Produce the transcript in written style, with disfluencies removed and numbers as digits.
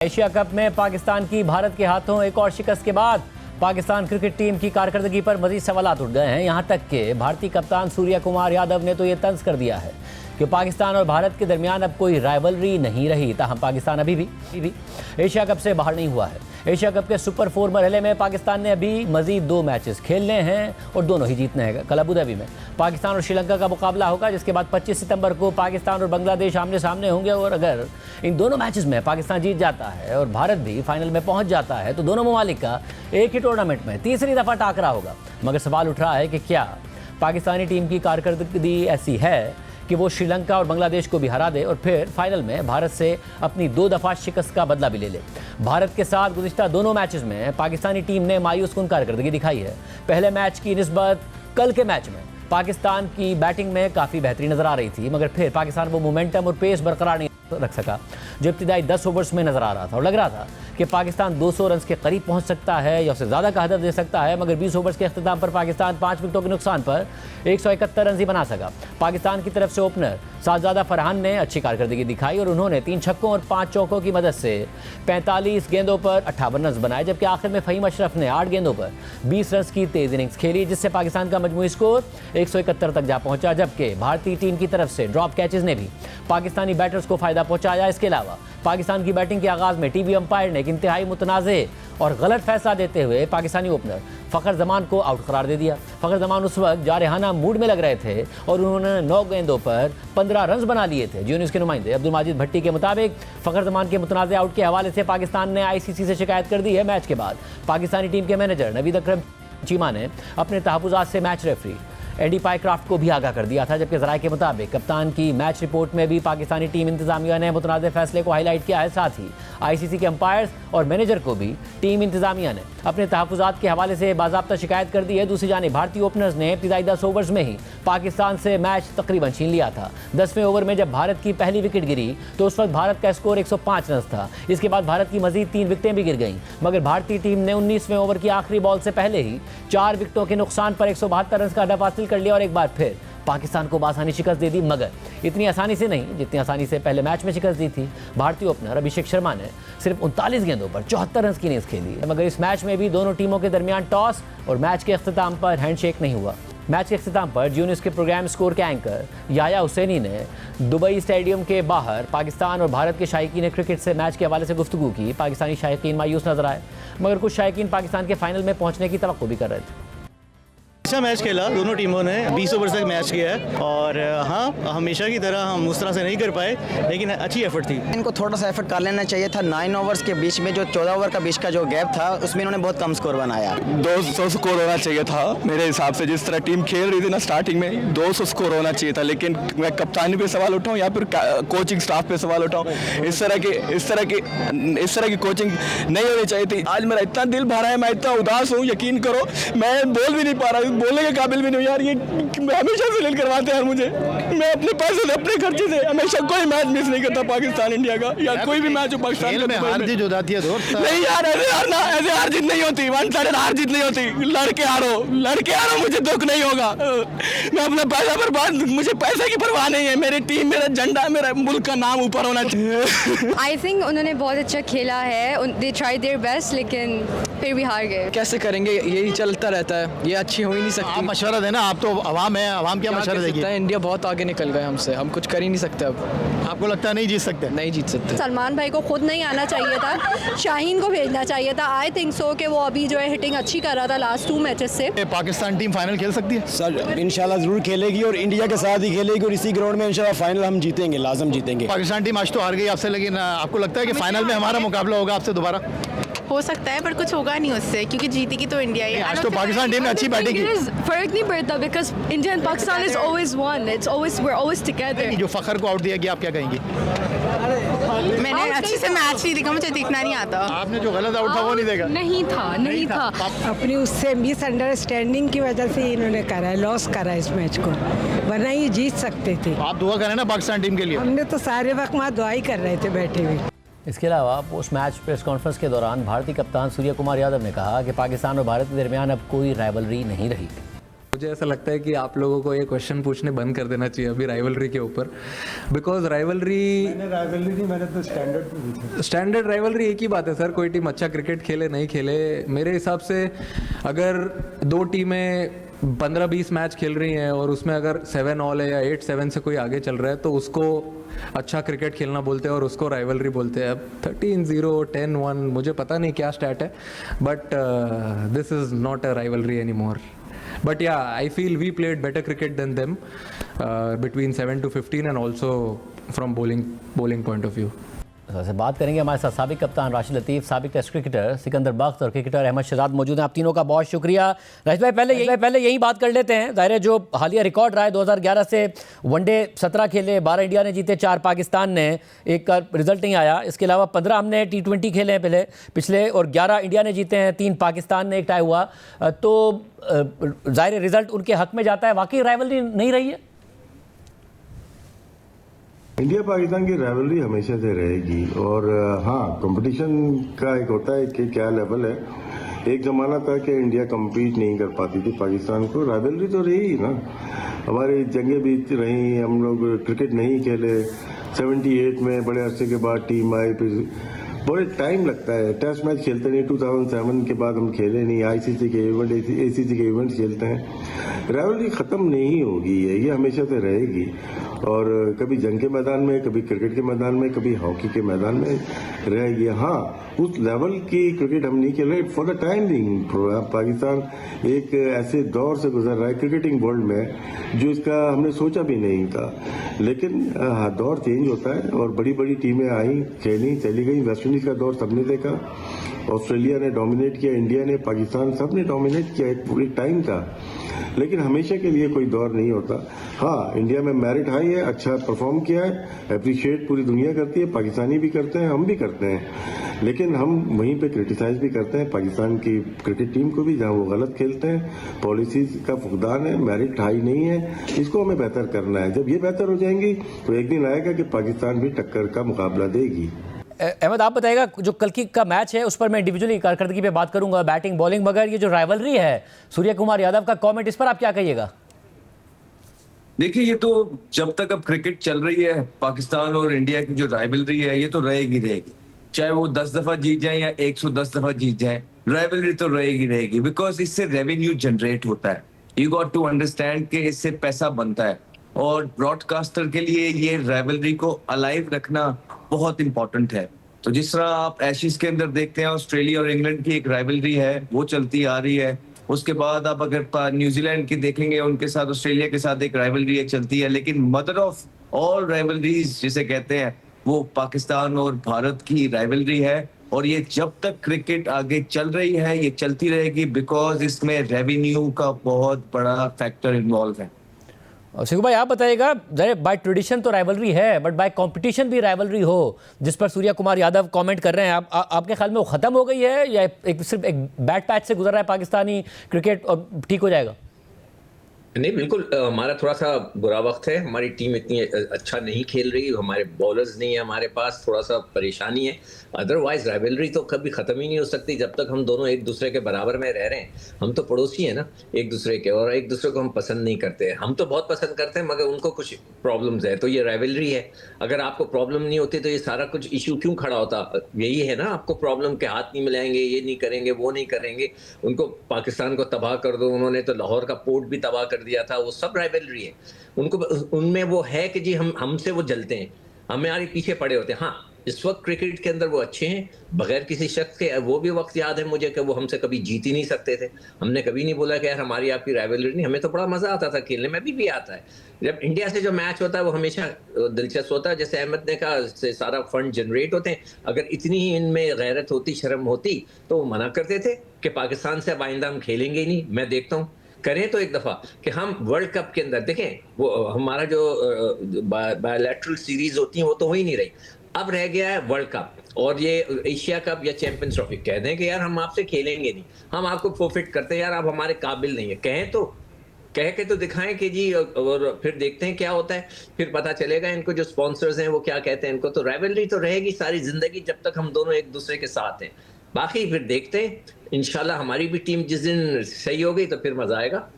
Asia cup में पाकिस्तान की भारत के हाथों एक और शिकस्त के बाद पाकिस्तान क्रिकेट टीम की कारकर्दगी पर मजीद सवालात उठ गए हैं। यहां तक कि भारतीय कप्तान सूर्य कुमार यादव ने तो ये तंज कर दिया है कि पाकिस्तान और भारत के दरमियान अब कोई राइवलरी नहीं रही। ताहम पाकिस्तान अभी भी एशिया कप से बाहर नहीं हुआ है। एशिया कप के सुपर 4 मरहले में पाकिस्तान ने अभी मजीद 2 मैचेस खेलने हैं और दोनों ही जीतने हैं। कल अबू धाबी में पाकिस्तान और श्रीलंका का मुकाबला होगा, जिसके बाद 25 सितंबर को पाकिस्तान और बांग्लादेश आमने सामने होंगे। और अगर इन दोनों मैचेस में पाकिस्तान जीत जाता है और भारत भी फाइनल में पहुंच जाता है तो दोनों ममालिक का एक ही टूर्नामेंट में तीसरी दफ़ा टाकरा होगा। मगर सवाल उठ रहा है कि क्या पाकिस्तानी टीम की कारकर्दगी ऐसी है कि वो श्रीलंका और बांग्लादेश को भी हरा दे और फिर फाइनल में भारत से अपनी 2 दफ़ा शिकस्त का बदला भी ले ले। भारत के साथ गुज़िश्ता दोनों मैचेस में पाकिस्तानी टीम ने मायूस कुन कारकर्दगी दिखाई है। पहले मैच की निस्बत कल के मैच में पाकिस्तान की बैटिंग में काफ़ी बेहतरी नज़र आ रही थी, मगर फिर पाकिस्तान वो मोमेंटम और पेस बरकरार नहीं रख सका जो इब्तिदाई 10 ओवर्स में नज़र आ रहा था। और लग रहा था कि पाकिस्तान 200 रन के करीब पहुंच सकता है या उससे ज़्यादा का हदफ दे सकता है, मगर 20 ओवर्स के अख्ताम पर पाकिस्तान 5 विकेटों के नुकसान पर 171 रन ही बना सका। पाकिस्तान की तरफ से ओपनर साहजादा फरहान ने अच्छी कारकर्दगी दिखाई और उन्होंने 3 छक्कों और 5 चौकों की मदद से 45 गेंदों पर 58 रन बनाए, जबकि आखिर में फ़हीम अशरफ ने 8 गेंदों पर 20 रन की तेज़ इनिंग्स खेली, जिससे पाकिस्तान का मजमूई स्कोर 171 तक जा पहुंचा। जबकि भारतीय टीम की तरफ से ड्रॉप कैचेस ने भी पाकिस्तानी बैटर्स को फ़ायदा पहुंचाया। इसके अलावा पाकिस्तान की बैटिंग के आगाज़ में टीवी अंपायर ने एक इंतहाई मुतनाज़े और गलत फैसला देते हुए पाकिस्तानी ओपनर फ़खर जमान को आउट करार दे दिया। फ़खर जमान उस वक्त जारहाना मूड में लग रहे थे और उन्होंने 9 गेंदों पर 15 रन बना लिए थे। जियो न्यूज़ के नुमाइंदे अब्दुल माजिद भट्टी के मुताबिक फ़खर जमान के मुतनाज़े आउट के हवाले से पाकिस्तान ने ICC से शिकायत कर दी है। मैच के बाद पाकिस्तानी टीम के मैनेजर नवीद अकरम चीमा ने अपने तहफ़्फ़ुज़ात से मैच रेफरी एडी पाइक्राफ्ट को भी आगाह कर दिया था, जबकि ज़राए के मुताबिक कप्तान की मैच रिपोर्ट में भी पाकिस्तानी टीम इंतजामिया ने मुतनाज़े फैसले को हाईलाइट किया है। साथ ही ICC के अंपायर्स और मैनेजर को भी टीम इंतजामिया ने अपने तहफ़्फ़ुज़ात के हवाले से बाज़ाब्ता शिकायत कर दी है। दूसरी जानिब भारतीय ओपनर्स ने इब्तिदाई 10 ओवर्स में ही पाकिस्तान से मैच तकरीबन छीन लिया था। 10वें ओवर में जब भारत की पहली विकेट गिरी तो उस वक्त भारत का स्कोर 105 रन था। इसके बाद भारत की मजीद 3 विकेटें भी गिर गईं, मगर भारतीय टीम ने 19वें ओवर की आखिरी बॉल से पहले ही 4 विकेटों के नुकसान पर 172 रन का हदफ हासिल कर लिया और एक बार फिर पाकिस्तान को बासानी शिकस्त दे दी, मगर इतनी आसानी से नहीं जितनी आसानी से पहले मैच में शिकस्त दी थी। भारतीय ओपनर अभिषेक शर्मा ने सिर्फ 39 गेंदों पर 74 रन की इनिंग्स खेली, मगर इस मैच में भी दोनों टीमों के दरमियान टॉस और मैच के अख्ताम पर हैंडशेक नहीं हुआ। मैच के अख्ताम पर जियो न्यूज़ के प्रोग्राम स्कोर के एंकर याया हुसैनी ने दुबई स्टेडियम के बाहर पाकिस्तान और भारत के शायकीन क्रिकेट से मैच के हवाले से गुफ्तगू की। पाकिस्तानी शायकीन मायूस नजर आए, मगर कुछ शायकीन पाकिस्तान के फाइनल में पहुंचने की तवक्को भी कर रहे थे। अच्छा मैच खेला, दोनों टीमों ने 20 ओवर तक मैच किया है और हाँ हमेशा की तरह हम उस तरह से नहीं कर पाए, लेकिन अच्छी एफर्ट थी। इनको थोड़ा सा एफर्ट कर लेना चाहिए था। 9 ओवर्स के बीच में जो 14 ओवर का बीच का जो गैप था उसमें इन्होंने बहुत कम स्कोर बनाया। 200 स्कोर होना चाहिए था मेरे हिसाब से। जिस तरह टीम खेल रही थी ना स्टार्टिंग में 200 स्कोर होना चाहिए था, लेकिन मैं कप्तानी पे सवाल उठाऊं या फिर कोचिंग स्टाफ पे सवाल उठाऊं, इस तरह की कोचिंग नहीं होनी चाहिए थी। आज मेरा इतना दिल भरा है, मैं इतना उदास हूँ, यकीन करो मैं बोल भी नहीं पा रहा, बोलने के काबिल भी नहीं यार। ये हमेशा से लीड करवाते हैं मुझे, मैं अपने पैसे से अपने खर्चे से हमेशा कोई मैच मिस नहीं करता पाकिस्तान इंडिया का, या कोई भी मैच हो पाकिस्तान में। हार जीत हो जाती है दोस्त। नहीं यार, ऐसे हार जीत नहीं होती, 1 साइड हार जीत नहीं होती। लड़के हारो मुझे दुख नहीं होगा। मैं अपना पैसा बर्बाद, मुझे पैसे की परवाह नहीं है। मेरी टीम, मेरा झंडा, मेरा मुल्क का नाम ऊपर होना चाहिए। आई थिंक उन्होंने बहुत अच्छा खेला है, दे ट्राई देयर बेस्ट, लेकिन फिर भी हार गए। कैसे करेंगे, यही चलता रहता है, ये अच्छी हो ही नहीं सकती। आप मशवरा देना, आप तो अवाम है, अवाम क्या मशवरा देगी। इंडिया बहुत आगे निकल गए हमसे, हम कुछ कर ही नहीं सकते। अब आपको लगता है नहीं जीत सकते? नहीं जीत सकते। सलमान भाई को खुद नहीं आना चाहिए था, शाहीन को भेजना चाहिए था। आई थिंक सो कि वो अभी जो है हिटिंग अच्छी कर रहा था लास्ट 2 मैचेस से। पाकिस्तान टीम फाइनल खेल सकती है सर, इंशाल्लाह जरूर खेलेगी और इंडिया के साथ ही खेलेगी और इसी ग्राउंड में इंशाल्लाह फाइनल हम जीतेंगे, लाजम जीतेंगे। पाकिस्तान टीम आज तो हार गई आपसे, लेकिन आपको लगता है कि फाइनल में हमारा मुकाबला होगा आपसे दोबारा? हो सकता है, पर कुछ होगा नहीं उससे, क्योंकि जीतेगी तो इंडिया ही। आज तो पाकिस्तान टीम ने अच्छी बैटिंग की। फर्क नहीं पड़ता because India and Pakistan is always one, it's always we are always together. जो फखर को आउट दिया गया, आप क्या कहेंगी? मैंने अच्छे से मैच नहीं देखा, मुझे देखना नहीं आता। आपने जो गलत आउट था वो नहीं देखा? नहीं था। अपनी उससे मिसअंडरस्टैंडिंग की वजह से इन्होंने करा, लॉस करा इस मैच को, वरना ये जीत सकते थे। आप दुआ करें ना पाकिस्तान टीम के लिए। हमने तो सारे वक्त वहाँ दुआ ही कर रहे थे बैठे हुए। इसके अलावा पोस्ट मैच प्रेस कॉन्फ्रेंस के दौरान भारतीय कप्तान सूर्य कुमार यादव ने कहा कि पाकिस्तान और भारत के दरमियान अब कोई राइवलरी नहीं रही। मुझे ऐसा लगता है कि आप लोगों को ये क्वेश्चन पूछने बंद कर देना चाहिए अभी राइवलरी के ऊपर, बिकॉज राइवलरी मैंने तो स्टैंडर्ड राइवलरी एक ही बात है सर, कोई टीम अच्छा क्रिकेट खेले नहीं खेले, मेरे हिसाब से अगर दो टीमें 15-20 मैच खेल रही हैं और उसमें अगर 7 ऑल है या 8-7 से कोई आगे चल रहा है तो उसको अच्छा क्रिकेट खेलना बोलते हैं और उसको राइवलरी बोलते हैं। अब 13-0 10-1 मुझे पता नहीं क्या स्टैट है, but this is not a rivalry any more. But yeah, I feel we played better cricket than them between 7 to 15 and also from bowling point of view. से बात करेंगे हमारे साथ साबिक कप्तान राशिद लतीफ़, साबिक टेस्ट क्रिकेटर सिकंदर बख्त और क्रिकेटर अहमद शहजाद मौजूद हैं। आप तीनों का बहुत शुक्रिया। राशिद भाई पहले यही बात कर लेते हैं, ज़ाहिर है जो हालिया रिकॉर्ड रहा है 2011 से वनडे 17 खेले, 12 इंडिया ने जीते, 4 पाकिस्तान ने, एक का रिजल्ट नहीं आया। इसके अलावा 15 हमने T20 खेले हैं पिछले और 11 इंडिया ने जीते हैं, 3 पाकिस्तान ने, एक टाई हुआ। तो ज़ाहिर रिजल्ट उनके हक में जाता है। वाकई राइवलरी नहीं रही है? इंडिया पाकिस्तान की राइवलरी हमेशा से रहेगी और हाँ, कंपटीशन का एक होता है कि क्या लेवल है। एक ज़माना था कि इंडिया कम्पीट नहीं कर पाती थी पाकिस्तान को, राइवलरी तो रही ना, हमारी जंगें भी रही, हम लोग क्रिकेट नहीं खेले, 78 में बड़े अरसे के बाद टीम आई, फिर बड़े टाइम लगता है, टेस्ट मैच खेलते नहीं, 2007 के बाद हम खेले नहीं, ICC के इवेंट ACC के इवेंट खेलते हैं। राइवलरी ख़त्म नहीं होगी, ये हमेशा से रहेगी और कभी जंग के मैदान में, कभी क्रिकेट के मैदान में, कभी हॉकी के मैदान में रहेगी। हाँ, उस लेवल की क्रिकेट हम नहीं खेल रहे for the time being. Pakistan एक ऐसे दौर से गुजर रहा है क्रिकेटिंग वर्ल्ड में जो इसका हमने सोचा भी नहीं था, लेकिन दौर चेंज होता है और बड़ी बड़ी टीमें आई, खेली, चली गई। वेस्ट इंडीज का दौर सबने देखा, ऑस्ट्रेलिया ने डोमिनेट किया, इंडिया ने, पाकिस्तान, सब ने डोमिनेट किया एक पूरे टाइम का, लेकिन हमेशा के लिए कोई दौर नहीं होता। हाँ, इंडिया में मेरिट हाई है, अच्छा परफॉर्म किया है, अप्रिशिएट पूरी दुनिया करती है, पाकिस्तानी भी करते हैं, हम भी करते हैं, लेकिन हम वहीं पे क्रिटिसाइज भी करते हैं पाकिस्तान की क्रिकेट टीम को भी, जहां वो गलत खेलते हैं, पॉलिसीज का फुकदान है, मेरिट हाई नहीं है, इसको हमें बेहतर करना है। जब ये बेहतर हो जाएंगी तो एक दिन आएगा कि पाकिस्तान भी टक्कर का मुकाबला देगी। अहमद, आप बताइएगा, जो कल की का मैच है उस पर मैं इंडिविजुअली कारकर्दगी पे बात करूंगा, बैटिंग बॉलिंग, मगर ये जो राइवलरी है, सूर्य कुमार यादव का कमेंट, इस पर आप क्या कहिएगा? देखिए, ये तो जब तक अब क्रिकेट चल रही है, पाकिस्तान और इंडिया की जो राइवलरी है ये तो रहेगी, चाहे वो 10 दफा जीत जाए या 110 दफा जीत जाए, राइवलरी तो रहेगी, बिकॉज इससे रेवेन्यू जनरेट होता है। यू गॉट टू अंडरस्टैंड कि इससे पैसा बनता है और ब्रॉडकास्टर के लिए ये राइवलरी को अलाइव रखना बहुत इंपॉर्टेंट है। तो जिस तरह आप एशेज के अंदर देखते हैं, ऑस्ट्रेलिया और इंग्लैंड की एक राइवलरी है, वो चलती आ रही है। उसके बाद आप अगर न्यूजीलैंड की देखेंगे, उनके साथ ऑस्ट्रेलिया के साथ एक राइवलरी चलती है, लेकिन मदर ऑफ ऑल राइवलरीज जिसे कहते हैं वो पाकिस्तान और भारत की राइवलरी है और ये जब तक क्रिकेट आगे चल रही है ये चलती रहेगी, बिकॉज इसमें रेवेन्यू का बहुत बड़ा फैक्टर इन्वॉल्व है। शिखू भाई, आप बताइएगा, बाय ट्रेडिशन तो राइवलरी है, बट बाय कंपटीशन भी राइवलरी हो, जिस पर सूर्य कुमार यादव कमेंट कर रहे हैं, आपके ख्याल में वो खत्म हो गई है या सिर्फ एक बैड पैच से गुजर रहा है पाकिस्तानी क्रिकेट और ठीक हो जाएगा? नहीं, बिल्कुल हमारा थोड़ा सा बुरा वक्त है, हमारी टीम इतनी अच्छा नहीं खेल रही, हमारे बॉलर्स नहीं है हमारे पास, थोड़ा सा परेशानी है। अदरवाइज राइवलरी तो कभी ख़त्म ही नहीं हो सकती जब तक हम दोनों एक दूसरे के बराबर में रह रहे हैं। हम तो पड़ोसी हैं ना एक दूसरे के, और एक दूसरे को हम पसंद नहीं करते। हम तो बहुत पसंद करते हैं मगर उनको कुछ प्रॉब्लम्स है, तो ये राइवलरी है। अगर आपको प्रॉब्लम नहीं होती तो ये सारा कुछ इशू क्यों खड़ा होता? यही है ना, आपको प्रॉब्लम के हाथ नहीं मिलाएंगे, ये नहीं करेंगे, वो नहीं करेंगे। उनको पाकिस्तान को तबाह कर दो, उन्होंने तो लाहौर का पोर्ट भी तबाह कर दिया था, वो सब राइवलरी है। उनको उनमें वो है कि जी हमसे वो जलते हैं, हमारे पीछे पड़े होते हैं। हाँ, इस वक्त क्रिकेट के अंदर वो अच्छे हैं बगैर किसी शख्स के। वो भी वक्त याद है मुझे कि वो हमसे कभी जीत ही नहीं सकते थे। हमने कभी नहीं बोला कि यार हमारी आपकी राइवलरी नहीं, हमें तो बड़ा मजा आता था खेलने में, भी आता है। जब इंडिया से जो मैच होता है वो हमेशा दिलचस्प होता है। जैसे अहमद ने कहा, से सारा फंड जनरेट होते हैं। अगर इतनी ही इनमें गैरत होती, शर्म होती, तो वो मना करते थे कि पाकिस्तान से अब आइंदा हम खेलेंगे ही नहीं। मैं देखता हूँ करें तो एक दफ़ा कि हम वर्ल्ड कप के अंदर देखें, वो हमारा जो बायलैटरल सीरीज होती हैं वो तो हो ही नहीं रही। अब रह गया है वर्ल्ड कप और ये एशिया कप या चैंपियंस ट्रॉफी। कह दें कि यार हम आपसे खेलेंगे नहीं, हम आपको फोरफिट करते हैं, यार आप हमारे काबिल नहीं है। कहें तो कह के तो दिखाएं कि जी, और फिर देखते हैं क्या होता है। फिर पता चलेगा इनको जो स्पॉन्सर्स हैं वो क्या कहते हैं इनको। तो राइवलरी तो रहेगी सारी जिंदगी जब तक हम दोनों एक दूसरे के साथ हैं। बाकी फिर देखते हैं, इंशाल्लाह हमारी भी टीम जिस दिन सही हो गई तो फिर मजा आएगा।